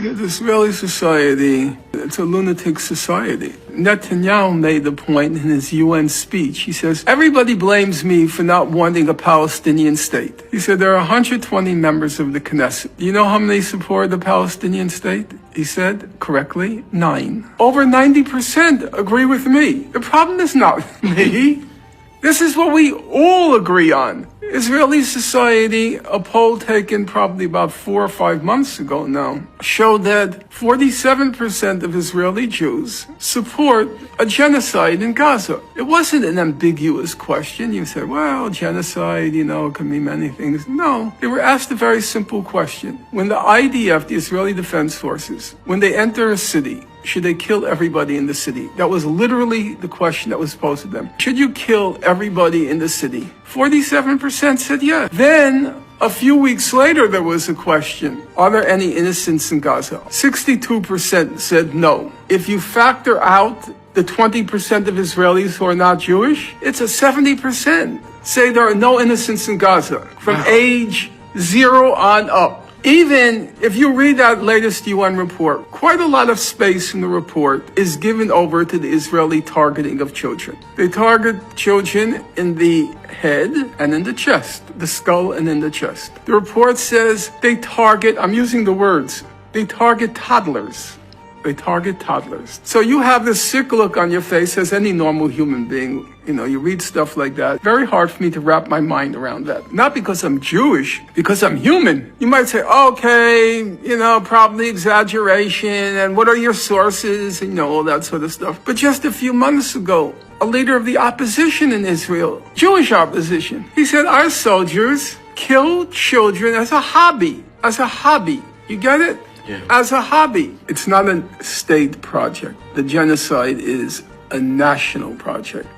The Israeli society, it's a lunatic society. Netanyahu made the point in his UN speech. He says, everybody blames me for not wanting a Palestinian state. He said, there are 120 members of the Knesset. Do you know how many support the Palestinian state? He said, correctly, 9. Over 90% agree with me. The problem is not me. This is what we all agree on. Israeli society, a poll taken probably about 4 or 5 months ago now, showed that 47% of Israeli Jews support a genocide in Gaza. It wasn't an ambiguous question. You said, well, genocide, can mean many things. No, they were asked a very simple question. When the IDF, the Israeli Defense Forces, when they enter a city, should they kill everybody in the city? That was literally the question that was posed to them. Should you kill everybody in the city? 47% said yes. Then, a few weeks later, there was a question. Are there any innocents in Gaza? 62% said no. If you factor out the 20% of Israelis who are not Jewish, it's a 70% say there are no innocents in Gaza from age 0 on up. Even if you read that latest UN report, quite a lot of space in the report is given over to the Israeli targeting of children. They target children in the head and in the chest, the skull and in the chest. The report says they target, I'm using the words, they target toddlers. They target toddlers. So you have this sick look on your face as any normal human being. You read stuff like that. Very hard for me to wrap my mind around that. Not because I'm Jewish, because I'm human. You might say, okay, probably exaggeration, and what are your sources, and all that sort of stuff. But just a few months ago, a leader of the opposition in Israel, Jewish opposition, he said our soldiers kill children as a hobby. As a hobby. You get it? Yeah. As a hobby. It's not a state project. The genocide is a national project.